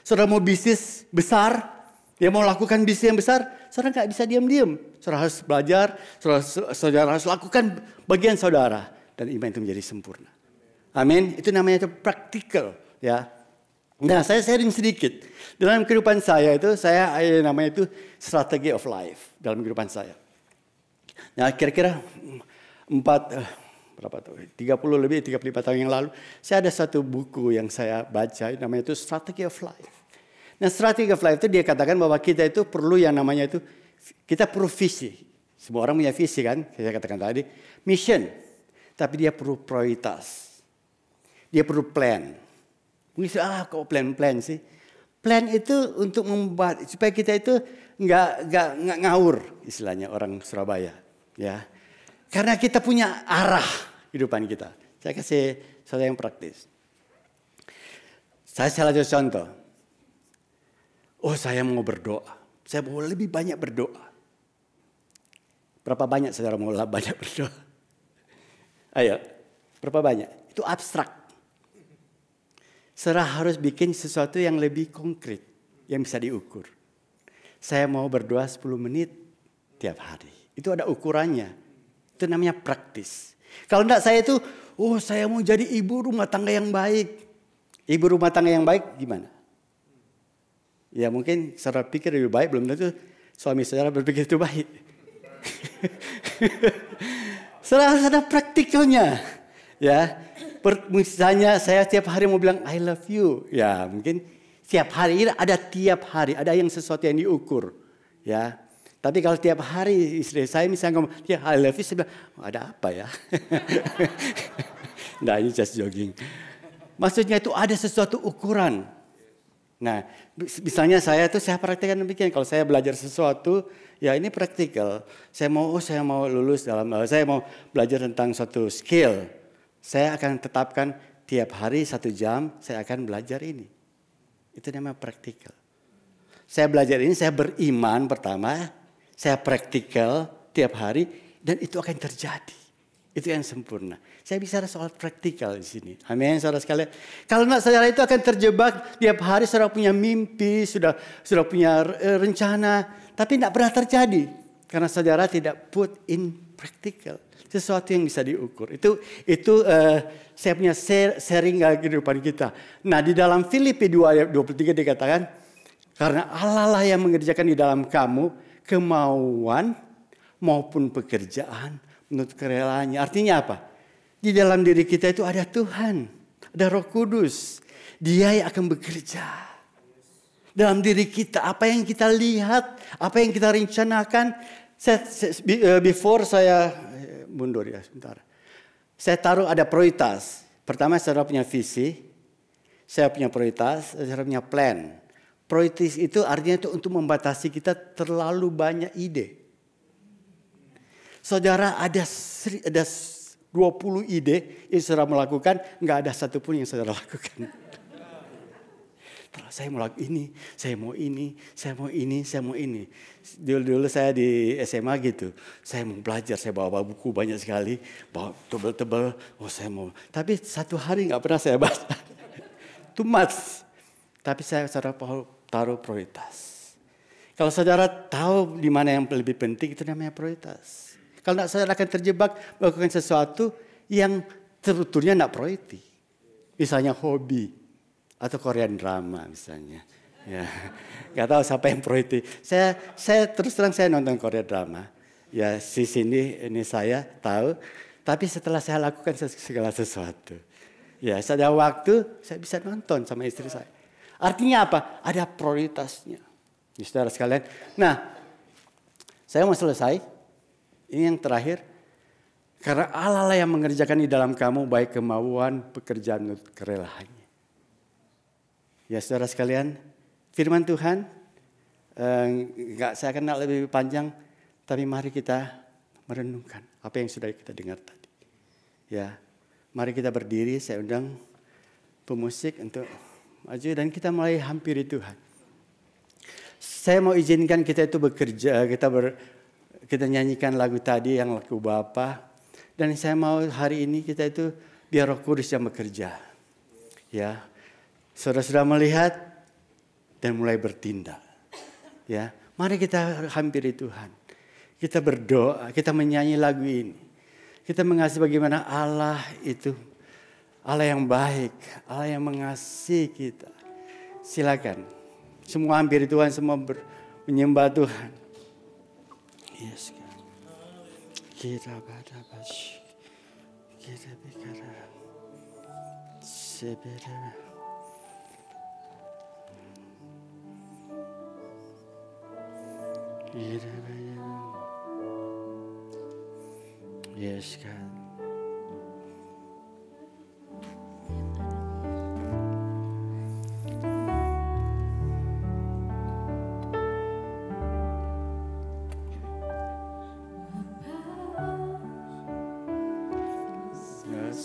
Saudara mau bisnis besar, dia mau lakukan bisnis yang besar, saudara nggak bisa diam-diam. Saudara harus belajar, saudara harus lakukan bagian saudara. Dan iman itu menjadi sempurna. Amin. Itu namanya itu praktikal. Ya. Nah, saya sharing sedikit. Dalam kehidupan saya itu, namanya itu strategi of life. Dalam kehidupan saya. Nah, kira-kira 35 tahun yang lalu, saya ada satu buku yang saya baca, namanya itu Strategy of Life. Nah, Strategy of Life itu dia katakan bahwa kita itu perlu yang namanya itu, kita perlu visi. Semua orang punya visi kan, saya katakan tadi. Mission, tapi dia perlu prioritas. Dia perlu plan. Mungkin kok plan sih? Plan itu untuk membuat, supaya kita itu nggak ngawur, istilahnya orang Surabaya. Ya, karena kita punya arah kehidupan kita. Saya kasih contoh yang praktis. Saya salah satu contoh. Saya mau berdoa. Saya mau lebih banyak berdoa. Berapa banyak saudara mau banyak berdoa? Ayo, berapa banyak? Itu abstrak. Saudara harus bikin sesuatu yang lebih konkret, yang bisa diukur. Saya mau berdoa 10 menit tiap hari. Itu ada ukurannya. Itu namanya praktis. Kalau enggak saya itu, saya mau jadi ibu rumah tangga yang baik. Ibu rumah tangga yang baik gimana? Ya mungkin saudara pikir lebih baik, belum tentu suami saudara berpikir itu baik. Saudara harus ada praktikalnya. Ya, misalnya saya tiap hari mau bilang I love you. Ya mungkin tiap hari, ada tiap hari, ada yang sesuatu yang diukur. Ya. Tapi kalau tiap hari istri saya misalnya ngomong, ya I love you, saya bilang, ada apa ya? Nah ini just jogging. Maksudnya itu ada sesuatu ukuran. Nah misalnya saya praktekkan demikian. Kalau saya belajar sesuatu, ya ini praktikal. Saya mau lulus saya mau belajar tentang suatu skill. Saya akan tetapkan tiap hari 1 jam, saya akan belajar ini. Itu namanya praktikal. Saya belajar ini, saya beriman pertama. Saya praktikal tiap hari dan itu akan terjadi. Itu yang sempurna. Saya bicara soal praktikal di sini. Amin, saudara sekalian. Kalau enggak, saudara itu akan terjebak tiap hari. Saudara punya mimpi, sudah punya rencana, tapi tidak pernah terjadi karena saudara tidak put in practical. Sesuatu yang bisa diukur. Itu saya punya sharing kehidupan kita. Nah, di dalam Filipi 2 ayat 23 dikatakan, karena Allah lah yang mengerjakan di dalam kamu kemauan maupun pekerjaan menurut kerelaannya. Artinya apa? Di dalam diri kita itu ada Tuhan, ada Roh Kudus. Dia yang akan bekerja. Dalam diri kita, apa yang kita lihat, apa yang kita rencanakan. Before saya mundur ya sebentar. Saya taruh ada prioritas. Pertama saya punya visi, saya punya prioritas, saya punya plan. Prioritas itu artinya itu untuk membatasi kita terlalu banyak ide. Saudara ada 20 ide yang saudara melakukan, nggak ada satupun yang saudara lakukan. Saya mau lakukan ini, saya mau ini, saya mau ini, saya mau ini. Dulu saya di SMA gitu, saya mau belajar, saya bawa buku banyak sekali, bawa tebel-tebel, saya mau. Tapi satu hari nggak pernah saya baca. Too much. Tapi saya saudara taruh prioritas. Kalau saudara tahu di mana yang lebih penting, itu namanya prioritas. Kalau tidak, saudara akan terjebak melakukan sesuatu yang strukturnya tidak priority. Misalnya hobi atau Korean drama misalnya. Ya, nggak tahu siapa yang priority. Saya terus terang saya nonton Korean drama. Ya di sini ini saya tahu. Tapi setelah saya lakukan segala sesuatu, ya ada waktu saya bisa nonton sama istri saya. Artinya apa? Ada prioritasnya. Saudara sekalian. Nah, saya mau selesai. Ini yang terakhir. Karena Allah lah yang mengerjakan di dalam kamu baik kemauan, pekerjaan, menurut kerelaannya. Ya saudara sekalian, firman Tuhan. Saya kenal lebih panjang. Tapi mari kita merenungkan apa yang sudah kita dengar tadi. Ya, mari kita berdiri. Saya undang pemusik untuk maju dan kita mulai hampiri Tuhan. Saya mau izinkan kita itu bekerja, kita nyanyikan lagu tadi yang lagu Bapa. Dan saya mau hari ini kita itu biar Roh Kudus yang bekerja. Ya, saudara sudah melihat dan mulai bertindak. Ya, Mari kita hampiri Tuhan. Kita berdoa, kita menyanyi lagu ini. Kita mengasihi bagaimana Allah itu. Allah yang baik, Allah yang mengasihi kita. Silakan. Semua hampiri Tuhan, semua menyembah Tuhan. Yes, God. Kita pada bas. Kita bicara. Sebeda. Yes, God.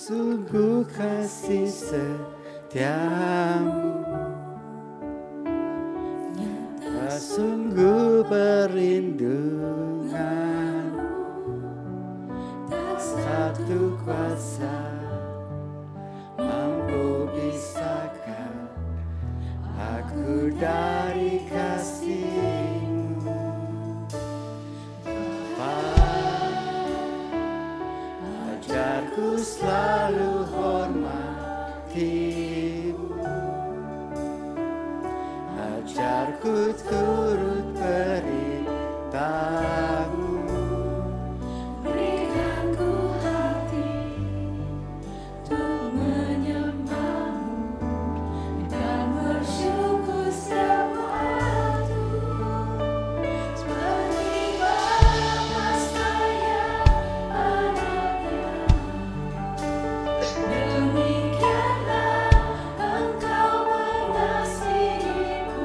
Sungguh kasih setiamu, sungguh perlindungan, satu kuasa mampu pisahkan aku dari kasih-Mu. Ajarku selalu hormati-Mu, ajarku turut perintah-Mu. Berikan ku hati untuk menyembah-Mu dan bersyukur setiap waktu. Seperti Bapa sayang anaknya, demikianlah Engkau mengasihiku.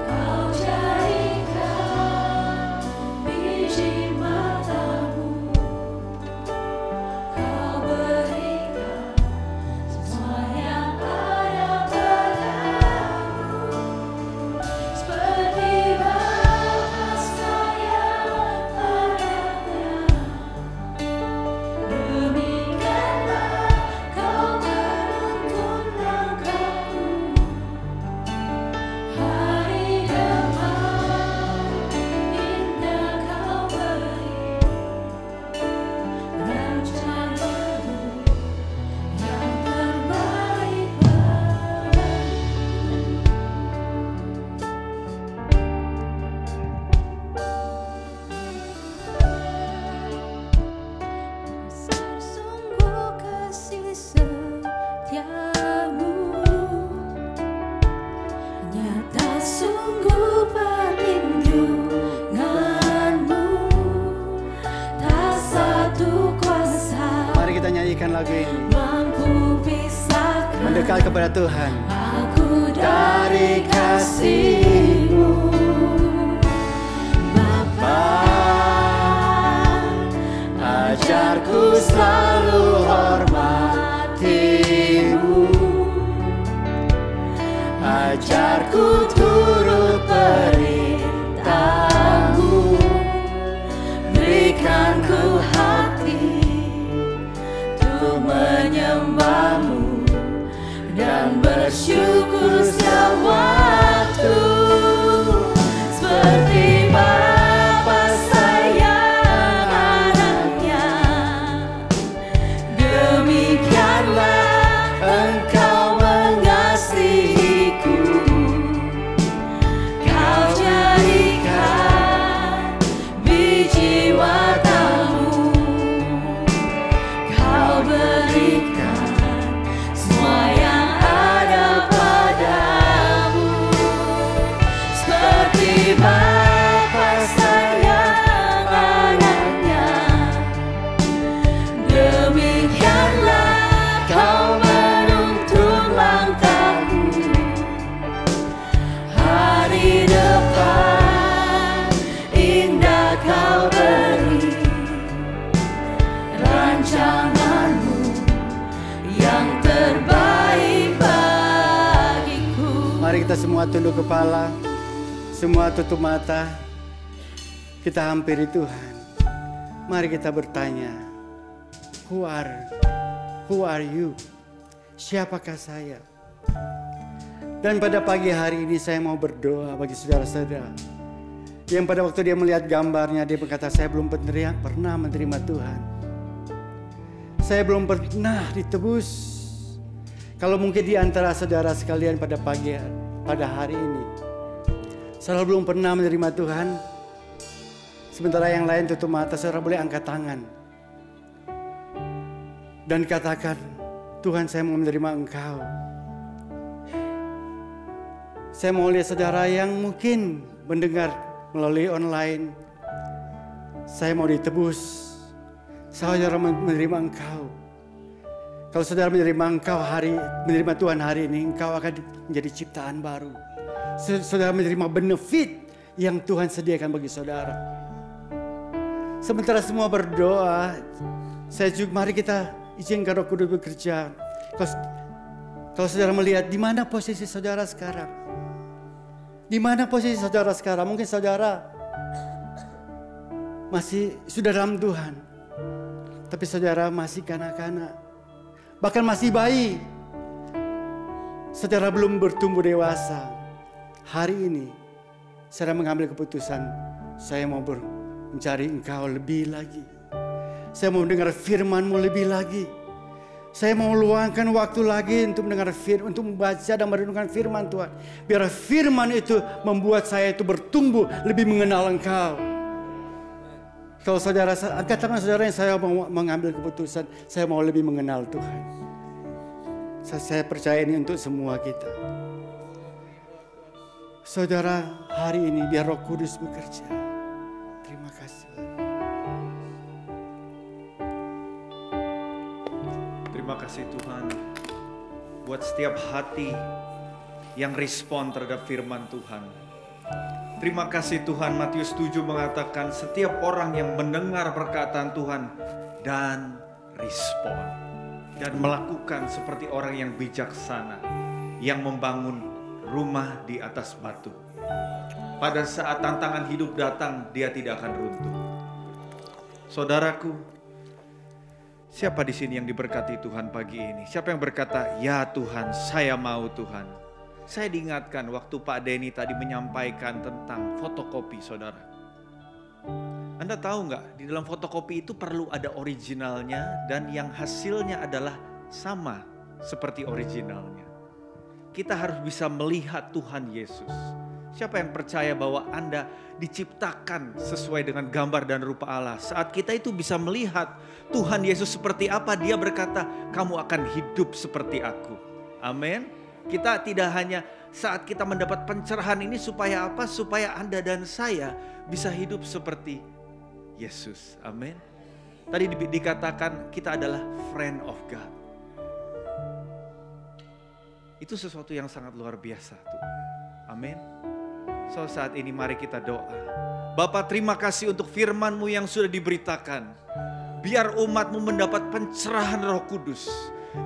Kau jadikan biji matamu, Kau berikan semua yang ada padamu. Seperti Bapa sayang anaknya, demikianlah Kau menuntun langkahku. Hari depan indah Kau beri, rancangan-Mu yang terbaik Besar sungguh kasih setiamu, nyata sungguh perlindungan-Mu, tak satu kuasa Mari kita nyanyikan lagu ini. mampu pisahkan Mendekat kepada Tuhan. aku Dari kasih-Mu, Bapa. ajarku selalu hormati-Mu, ajarku turut perintah-Mu. Berikan ku hati untuk menyembah-Mu dan bersyukur setiap waktu. Seperti Bapa sayang anaknya, demikianlah Engkau mengasihiku. Kau jadikan biji matamu, Kau berikan semua yang ada padamu. Seperti Bapa sayang anaknya, demikianlah Kau menuntun langkahku. Hari depan indah Kau beri, rancangan-Mu yang terbaik bagiku. Mari kita semua tunduk kepala, semua tutup mata. Kita hampiri Tuhan. Mari kita bertanya, Who are you? Siapakah saya? Dan pada pagi hari ini saya mau berdoa bagi saudara-saudara yang pada waktu dia melihat gambarnya, dia berkata, saya belum pernah menerima Tuhan. Saya belum pernah ditebus. Kalau mungkin di antara saudara sekalian pada hari ini, saudara belum pernah menerima Tuhan. Sementara yang lain tutup mata, saudara boleh angkat tangan. Dan katakan, Tuhan saya mau menerima Engkau. Saya mau lihat saudara yang mungkin mendengar melalui online. Saya mau ditebus. Saudara menerima Engkau. Kalau saudara menerima Tuhan hari ini, engkau akan menjadi ciptaan baru. Saudara menerima benefit yang Tuhan sediakan bagi saudara. Sementara semua berdoa, mari kita izinkan Roh Kudus bekerja. Kalau saudara melihat di mana posisi saudara sekarang, di mana posisi saudara sekarang? Mungkin saudara masih sudah dalam Tuhan, tapi saudara masih kanak-kanak. Bahkan masih bayi. Saudara belum bertumbuh dewasa. Hari ini saudara mengambil keputusan, saya mau mencari Engkau lebih lagi. Saya mau mendengar firman-Mu lebih lagi. Saya mau luangkan waktu lagi untuk mendengar firman, untuk membaca dan merenungkan firman Tuhan. Biar firman itu membuat saya itu bertumbuh lebih mengenal Engkau. Kalau saudara, angkat tangan saudara yang saya mau mengambil keputusan, saya mau lebih mengenal Tuhan. Saya percaya ini untuk semua kita. Saudara, hari ini biar Roh Kudus bekerja. Terima kasih. Terima kasih Tuhan buat setiap hati yang respon terhadap firman Tuhan. Terima kasih Tuhan, Matius 7 mengatakan setiap orang yang mendengar perkataan Tuhan dan respon dan melakukan seperti orang yang bijaksana yang membangun rumah di atas batu. Pada saat tantangan hidup datang, dia tidak akan runtuh. Saudaraku, siapa di sini yang diberkati Tuhan pagi ini? Siapa yang berkata, ya Tuhan, saya mau Tuhan. Saya diingatkan waktu Pak Denny tadi menyampaikan tentang fotokopi, saudara. Anda tahu nggak, di dalam fotokopi itu perlu ada originalnya dan yang hasilnya adalah sama seperti originalnya. Kita harus bisa melihat Tuhan Yesus. Siapa yang percaya bahwa Anda diciptakan sesuai dengan gambar dan rupa Allah? Saat kita itu bisa melihat Tuhan Yesus seperti apa, Dia berkata, kamu akan hidup seperti aku. Amin. Kita tidak hanya saat kita mendapat pencerahan ini supaya apa? Supaya Anda dan saya bisa hidup seperti Yesus. Amin. Tadi dikatakan kita adalah friend of God. Itu sesuatu yang sangat luar biasa tuh. Amin. So saat ini mari kita doa. Bapa, terima kasih untuk firman-Mu yang sudah diberitakan. Biar umat-Mu mendapat pencerahan Roh Kudus.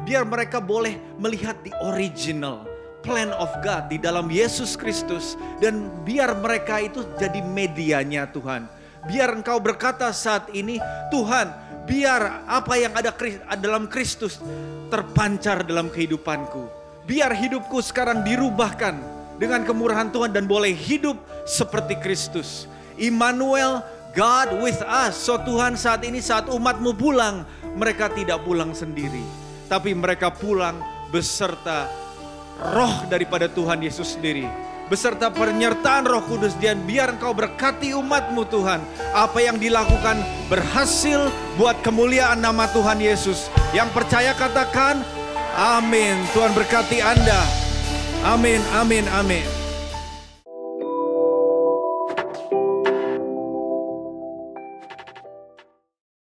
Biar mereka boleh melihat the original plan of God di dalam Yesus Kristus. Dan biar mereka itu jadi medianya Tuhan. Biar Engkau berkata saat ini, Tuhan, biar apa yang ada dalam Kristus terpancar dalam kehidupanku. Biar hidupku sekarang dirubahkan dengan kemurahan Tuhan dan boleh hidup seperti Kristus. Immanuel, God with us. So Tuhan, saat ini saat umat-Mu pulang, mereka tidak pulang sendiri. Tapi mereka pulang beserta roh daripada Tuhan Yesus sendiri. Beserta penyertaan Roh Kudus. Dan biar Engkau berkati umat-Mu Tuhan. Apa yang dilakukan berhasil buat kemuliaan nama Tuhan Yesus. Yang percaya katakan amin. Tuhan berkati Anda. Amin, amin, amin.